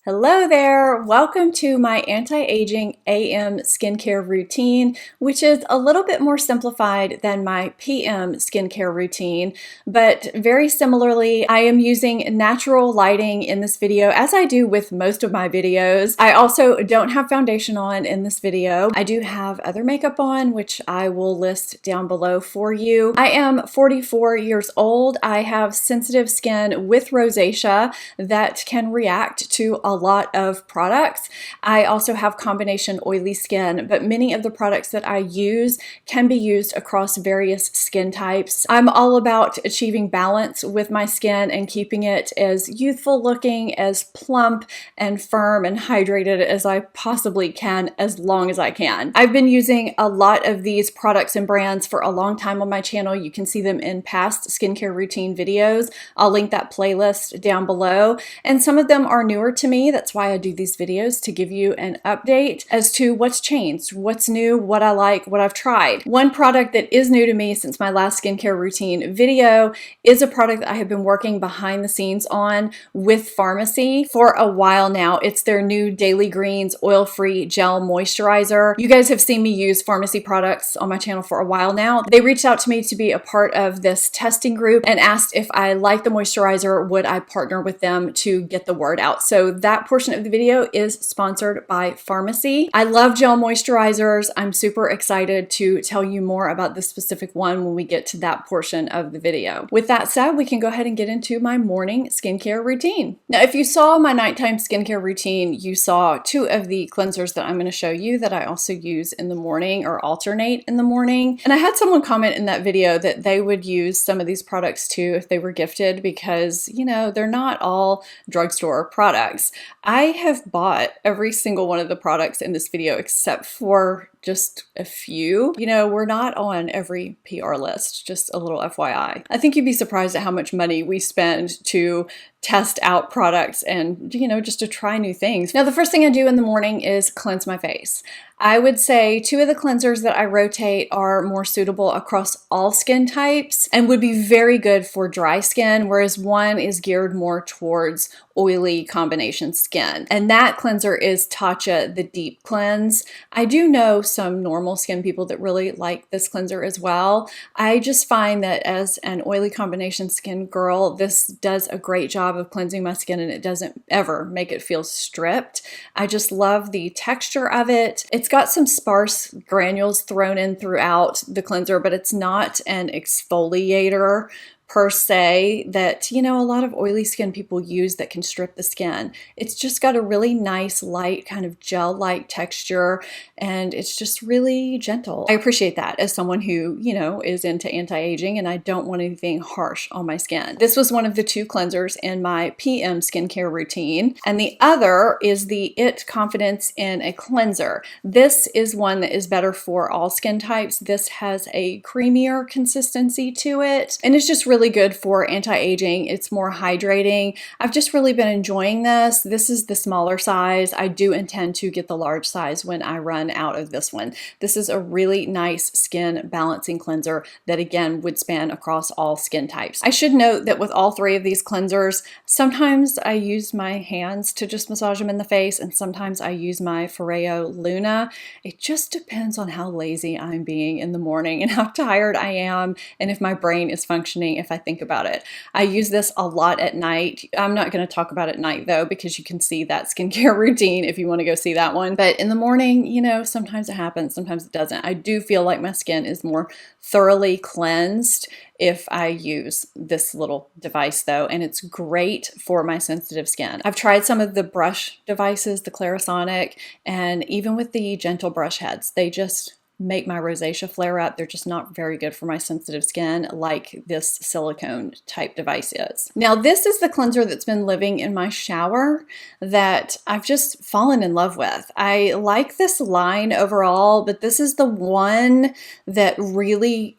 Hello there! Welcome to my anti-aging AM skincare routine, which is a little bit more simplified than my PM skincare routine, but very similarly, I am using natural lighting in this video, as I do with most of my videos. I also don't have foundation on in this video. I do have other makeup on, which I will list down below for you. I am 44 years old. I have sensitive skin with rosacea that can react to a lot of products. I also have combination oily skin, but many of the products that I use can be used across various skin types. I'm all about achieving balance with my skin and keeping it as youthful looking, as plump and firm and hydrated as I possibly can, as long as I can. I've been using a lot of these products and brands for a long time on my channel. You can see them in past skincare routine videos. I'll link that playlist down below. And some of them are newer to me. That's why I do these videos, to give you an update as to what's changed, what's new, what I like, what I've tried. One product that is new to me since my last skincare routine video is a product that I have been working behind the scenes on with Pharmacy for a while now. It's their new Daily Greens Oil-Free Gel Moisturizer. You guys have seen me use Pharmacy products on my channel for a while now. They reached out to me to be a part of this testing group and asked if I liked the moisturizer, would I partner with them to get the word out. So that portion of the video is sponsored by Pharmacy. I love gel moisturizers. I'm super excited to tell you more about this specific one when we get to that portion of the video. With that said, we can go ahead and get into my morning skincare routine. Now, if you saw my nighttime skincare routine, you saw two of the cleansers that I'm going to show you that I also use in the morning or alternate in the morning. And I had someone comment in that video that they would use some of these products too if they were gifted because, you know, they're not all drugstore products. I have bought every single one of the products in this video except for just a few. You know, we're not on every PR list, just a little FYI. I think you'd be surprised at how much money we spend to test out products and, you know, just to try new things. Now, the first thing I do in the morning is cleanse my face. I would say two of the cleansers that I rotate are more suitable across all skin types and would be very good for dry skin, whereas one is geared more towards oily combination skin. And that cleanser is Tatcha, the Deep Cleanse. I do know some normal skin people that really like this cleanser as well. I just find that as an oily combination skin girl, this does a great job of cleansing my skin and it doesn't ever make it feel stripped. I just love the texture of it. It's got some sparse granules thrown in throughout the cleanser, but it's not an exfoliator per se that, you know, a lot of oily skin people use that can strip the skin. It's just got a really nice, light, kind of gel-like texture, and it's just really gentle. I appreciate that as someone who, you know, is into anti-aging and I don't want anything harsh on my skin. This was one of the two cleansers in my PM skincare routine, and the other is the IT Confidence in a Cleanser. This is one that is better for all skin types. This has a creamier consistency to it, and it's just really good for anti-aging. It's more hydrating. I've just really been enjoying this. This is the smaller size. I do intend to get the large size when I run out of this one. This is a really nice skin balancing cleanser that again would span across all skin types. I should note that with all three of these cleansers, sometimes I use my hands to just massage them in the face and sometimes I use my Foreo Luna. It just depends on how lazy I'm being in the morning and how tired I am and if my brain is functioning, if I think about it. I use this a lot at night. I'm not going to talk about it at night though, because you can see that skincare routine if you want to go see that one. But in the morning, you know, sometimes it happens, sometimes it doesn't. I do feel like my skin is more thoroughly cleansed if I use this little device though, and it's great for my sensitive skin. I've tried some of the brush devices, the Clarisonic, and even with the gentle brush heads, they just make my rosacea flare up. They're just not very good for my sensitive skin like this silicone type device is. Now, this is the cleanser that's been living in my shower that I've just fallen in love with. I like this line overall, but this is the one that really,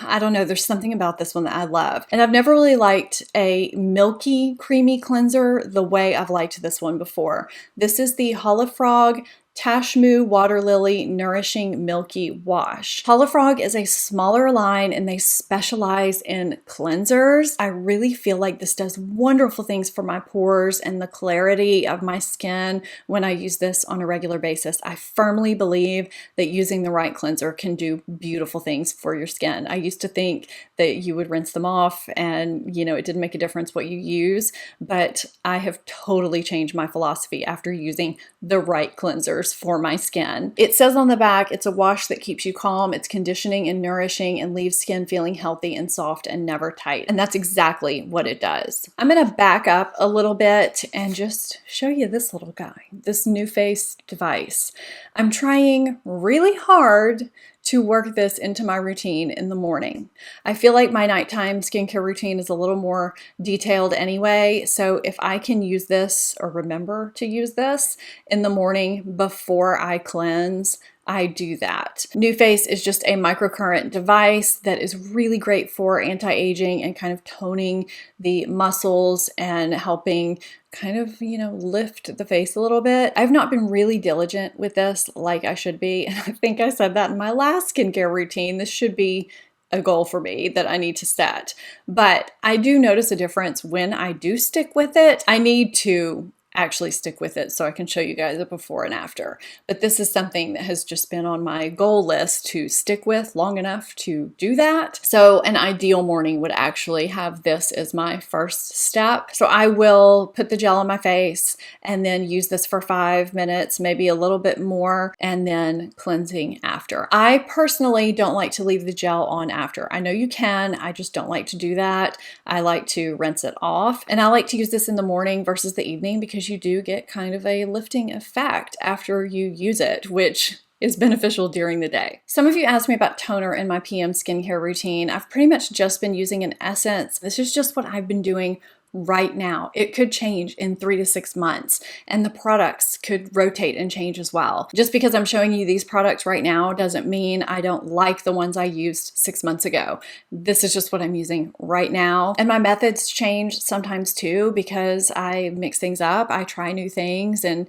I don't know, there's something about this one that I love. And I've never really liked a milky, creamy cleanser the way I've liked this one before. This is the Holifrog Tashmoo Water Lily Nourishing Milky Wash. Holifrog is a smaller line and they specialize in cleansers. I really feel like this does wonderful things for my pores and the clarity of my skin when I use this on a regular basis. I firmly believe that using the right cleanser can do beautiful things for your skin. I used to think that you would rinse them off and, you know, it didn't make a difference what you use, but I have totally changed my philosophy after using the right cleansers for my skin. It says on the back, it's a wash that keeps you calm, it's conditioning and nourishing and leaves skin feeling healthy and soft and never tight. And that's exactly what it does. I'm gonna back up a little bit and just show you this little guy, this NuFace device. I'm trying really hard to work this into my routine in the morning. I feel like my nighttime skincare routine is a little more detailed anyway, so if I can use this or remember to use this in the morning before I cleanse, I do that. NuFace is just a microcurrent device that is really great for anti-aging and kind of toning the muscles and helping kind of, you know, lift the face a little bit. I've not been really diligent with this like I should be. And I think I said that in my last skincare routine. This should be a goal for me that I need to set. But I do notice a difference when I do stick with it. I need to actually stick with it so I can show you guys a before and after. But this is something that has just been on my goal list to stick with long enough to do that. So an ideal morning would actually have this as my first step. So I will put the gel on my face and then use this for 5 minutes, maybe a little bit more, and then cleansing after. I personally don't like to leave the gel on after. I know you can, I just don't like to do that. I like to rinse it off, and I like to use this in the morning versus the evening because you do get kind of a lifting effect after you use it, which is beneficial during the day. Some of you asked me about toner in my PM skincare routine. I've pretty much just been using an essence. This is just what I've been doing right now. It could change in 3 to 6 months, and the products could rotate and change as well. Just because I'm showing you these products right now doesn't mean I don't like the ones I used 6 months ago. This is just what I'm using right now. And my methods change sometimes too because I mix things up, I try new things, and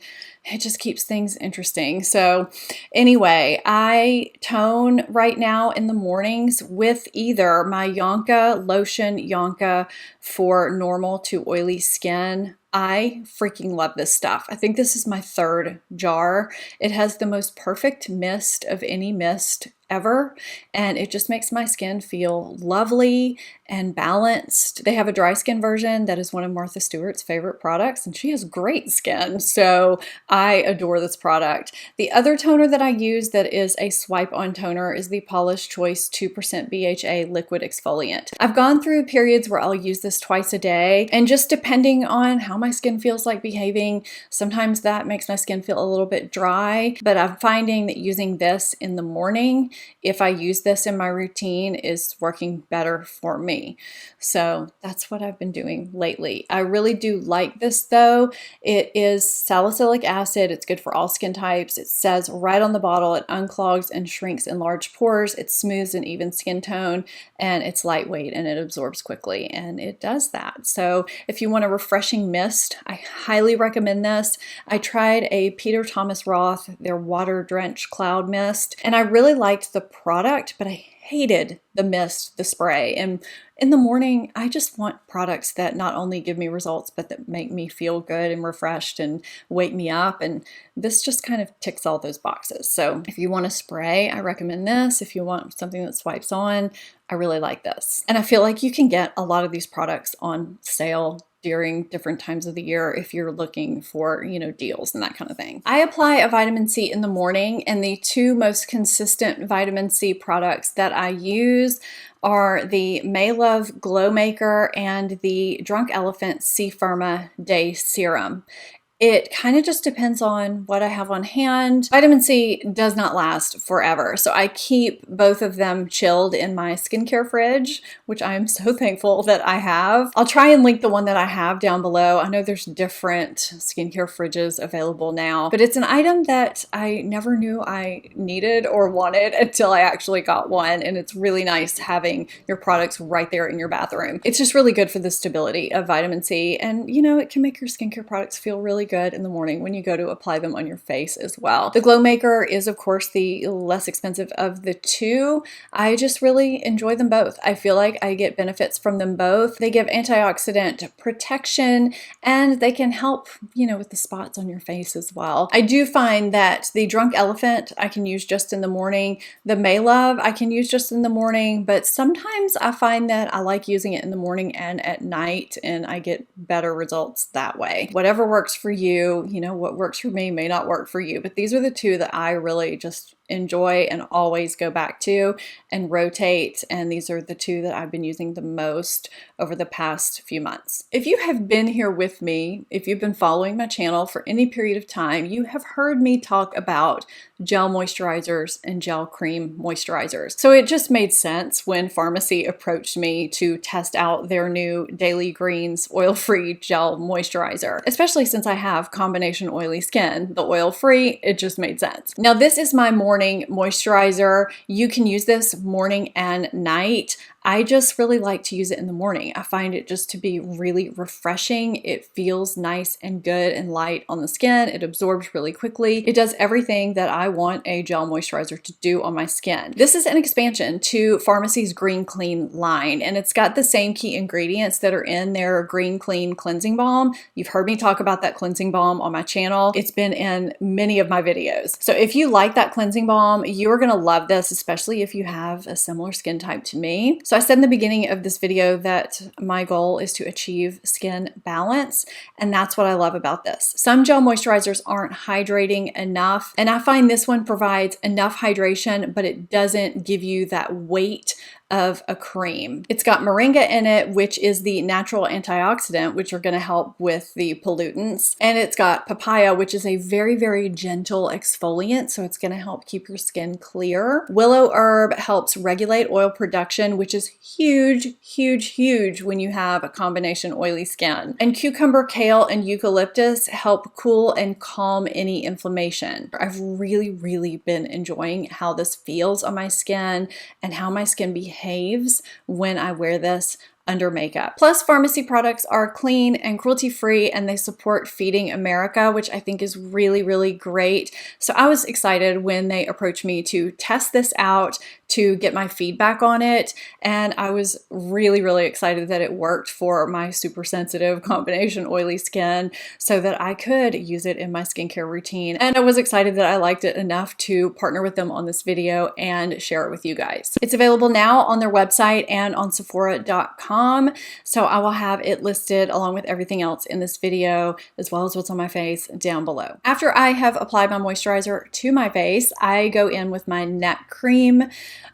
it just keeps things interesting. So anyway, I tone right now in the mornings with either my Yonka lotion, Yonka for normal to oily skin. I freaking love this stuff. I think this is my 3rd jar. It has the most perfect mist of any mist ever, and it just makes my skin feel lovely and balanced. They have a dry skin version that is one of Martha Stewart's favorite products, and she has great skin, so I adore this product. The other toner that I use that is a swipe-on toner is the Paula's Choice 2% BHA liquid exfoliant. I've gone through periods where I'll use this twice a day, and just depending on how my skin feels like behaving, sometimes that makes my skin feel a little bit dry, but I'm finding that using this in the morning, if I use this in my routine, is working better for me. So that's what I've been doing lately. I really do like this though. It is salicylic acid. It's good for all skin types. It says right on the bottle, it unclogs and shrinks enlarged pores. It smooths an even skin tone, and it's lightweight and it absorbs quickly, and it does that. So if you want a refreshing mist, I highly recommend this. I tried a Peter Thomas Roth, their water drenched cloud mist, and I really liked the product, but I hated the mist, the spray. And in the morning, I just want products that not only give me results, but that make me feel good and refreshed and wake me up. And this just kind of ticks all those boxes. So if you want a spray, I recommend this. If you want something that swipes on, I really like this. And I feel like you can get a lot of these products on sale during different times of the year if you're looking for, you know, deals and that kind of thing. I apply a vitamin C in the morning, and the 2 most consistent vitamin C products that I use are the May Love Glow Maker and the Drunk Elephant C Firma Day Serum. It kind of just depends on what I have on hand. Vitamin C does not last forever, so I keep both of them chilled in my skincare fridge, which I am so thankful that I have. I'll try and link the one that I have down below. I know there's different skincare fridges available now, but it's an item that I never knew I needed or wanted until I actually got one, and it's really nice having your products right there in your bathroom. It's just really good for the stability of vitamin C, and you know, it can make your skincare products feel really good in the morning when you go to apply them on your face as well. The Glow Maker is of course the less expensive of the two. I just really enjoy them both. I feel like I get benefits from them both. They give antioxidant protection and they can help, with the spots on your face as well. I do find that the Drunk Elephant I can use just in the morning. The May Love I can use just in the morning, but sometimes I find that I like using it in the morning and at night, and I get better results that way. Whatever works for you, what works for me may not work for you, but these are the two that I really just enjoy and always go back to and rotate, and these are the two that I've been using the most over the past few months. If you have been here with me, if you've been following my channel for any period of time, you have heard me talk about gel moisturizers and gel cream moisturizers. So it just made sense when Pharmacy approached me to test out their new Daily Greens oil-free gel moisturizer, especially since I have combination oily skin. The oil-free, it just made sense. Now this is my morning moisturizer. You can use this morning and night. I just really like to use it in the morning. I find it just to be really refreshing. It feels nice and good and light on the skin. It absorbs really quickly. It does everything that I want a gel moisturizer to do on my skin. This is an expansion to Pharmacy's Green Clean line, and it's got the same key ingredients that are in their Green Clean cleansing balm. You've heard me talk about that cleansing balm on my channel. It's been in many of my videos. So if you like that cleansing balm, you are gonna love this, especially if you have a similar skin type to me. So I said in the beginning of this video that my goal is to achieve skin balance, and that's what I love about this. Some gel moisturizers aren't hydrating enough, and I find this one provides enough hydration, but it doesn't give you that weight of a cream. It's got moringa in it, which is the natural antioxidant, which are going to help with the pollutants. And it's got papaya, which is a very, very gentle exfoliant. So it's going to help keep your skin clear. Willow herb helps regulate oil production, which is huge, huge, huge when you have a combination oily skin. And cucumber, kale, and eucalyptus help cool and calm any inflammation. I've really, really been enjoying how this feels on my skin and how my skin behaves when I wear this under makeup. Plus, Pharmacy products are clean and cruelty-free, and they support Feeding America, which I think is really, really great. So I was excited when they approached me to test this out, to get my feedback on it, and I was really, really excited that it worked for my super sensitive combination oily skin so that I could use it in my skincare routine. And I was excited that I liked it enough to partner with them on this video and share it with you guys. It's available now on their website and on Sephora.com. So I will have it listed along with everything else in this video, as well as what's on my face down below. After I have applied my moisturizer to my face, I go in with my neck cream.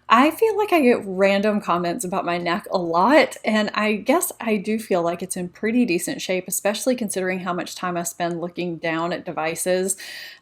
I feel like I get random comments about my neck a lot, and I guess I do feel like it's in pretty decent shape, especially considering how much time I spend looking down at devices.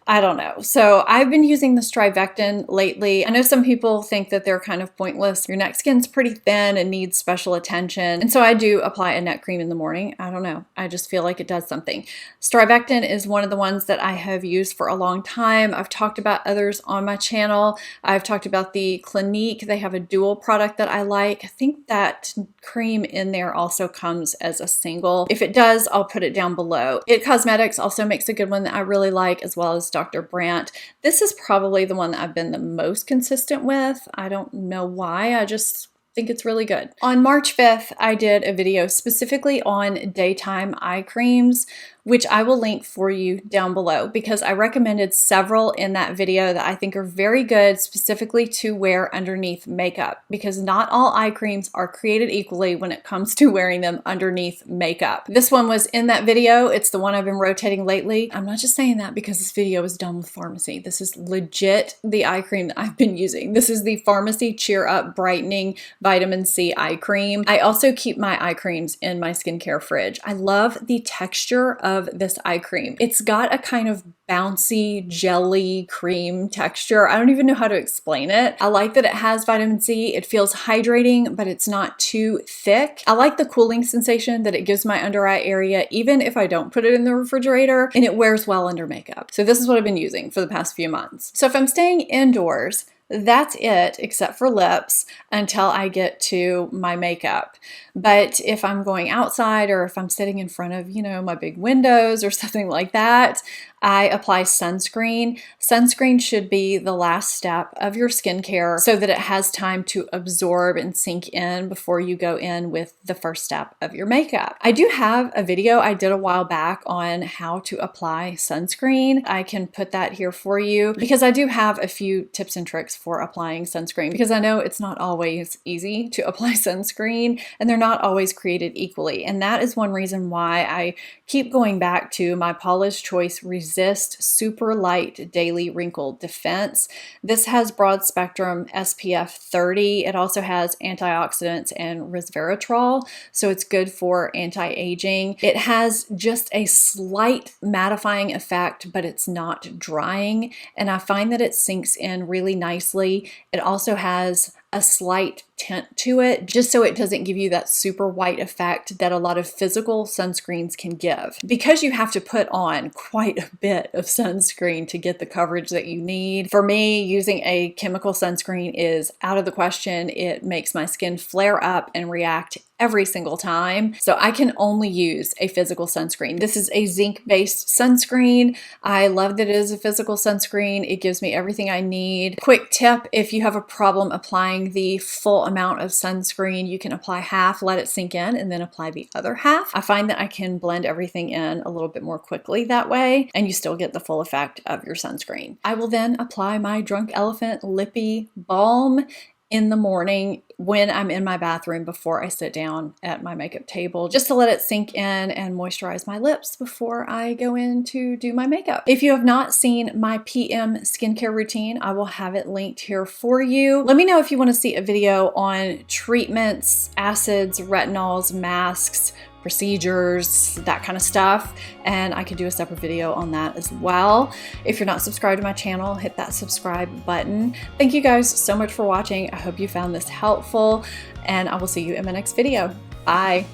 I don't know. So I've been using the Strivectin lately. I know some people think that they're kind of pointless. Your neck skin's pretty thin and needs special attention. And so I do apply a neck cream in the morning. I don't know. I just feel like it does something. Strivectin is one of the ones that I have used for a long time. I've talked about others on my channel. I've talked about the Clinique. They have a dual product that I like. I think that cream in there also comes as a single. If it does, I'll put it down below. It Cosmetics also makes a good one that I really like, as well as Dr. Brandt. This is probably the one that I've been the most consistent with. I don't know why. I just think it's really good. On March 5th, I did a video specifically on daytime eye creams, which I will link for you down below because I recommended several in that video that I think are very good specifically to wear underneath makeup, because not all eye creams are created equally when it comes to wearing them underneath makeup. This one was in that video. It's the one I've been rotating lately. I'm not just saying that because this video is done with Pharmacy. This is legit the eye cream that I've been using. This is the Pharmacy Cheer Up Brightening Vitamin C eye cream. I also keep my eye creams in my skincare fridge. I love the texture of this eye cream. It's got a kind of bouncy jelly cream texture. I don't even know how to explain it. I like that it has vitamin C. It feels hydrating, but it's not too thick. I like the cooling sensation that it gives my under eye area, even if I don't put it in the refrigerator, and it wears well under makeup. So this is what I've been using for the past few months. So if I'm staying indoors, That's it, except for lips, until I get to my makeup. But if I'm going outside or if I'm sitting in front of, my big windows or something like that, I apply sunscreen. Sunscreen should be the last step of your skincare so that it has time to absorb and sink in before you go in with the first step of your makeup. I do have a video I did a while back on how to apply sunscreen. I can put that here for you because I do have a few tips and tricks for applying sunscreen, because I know it's not always easy to apply sunscreen and they're not always created equally. And that is one reason why I keep going back to my Paula's Choice Resist Super Light Daily Wrinkle Defense. This has broad spectrum SPF 30. It also has antioxidants and resveratrol, so it's good for anti-aging. It has just a slight mattifying effect, but it's not drying, and I find that it sinks in really nicely. It also has a slight tint to it, just so it doesn't give you that super white effect that a lot of physical sunscreens can give. Because you have to put on quite a bit of sunscreen to get the coverage that you need. For me, using a chemical sunscreen is out of the question. It makes my skin flare up and react every single time. So I can only use a physical sunscreen. This is a zinc-based sunscreen. I love that it is a physical sunscreen. It gives me everything I need. Quick tip, if you have a problem applying the full amount of sunscreen, you can apply half, let it sink in, and then apply the other half. I find that I can blend everything in a little bit more quickly that way, and you still get the full effect of your sunscreen. I will then apply my Drunk Elephant Lippy Balm in the morning when I'm in my bathroom before I sit down at my makeup table, just to let it sink in and moisturize my lips before I go in to do my makeup. If you have not seen my PM skincare routine, I will have it linked here for you. Let me know if you want to see a video on treatments, acids, retinols, masks, procedures, that kind of stuff, and I could do a separate video on that as well. If you're not subscribed to my channel, hit that subscribe button. Thank you guys so much for watching. I hope you found this helpful, and I will see you in my next video. Bye.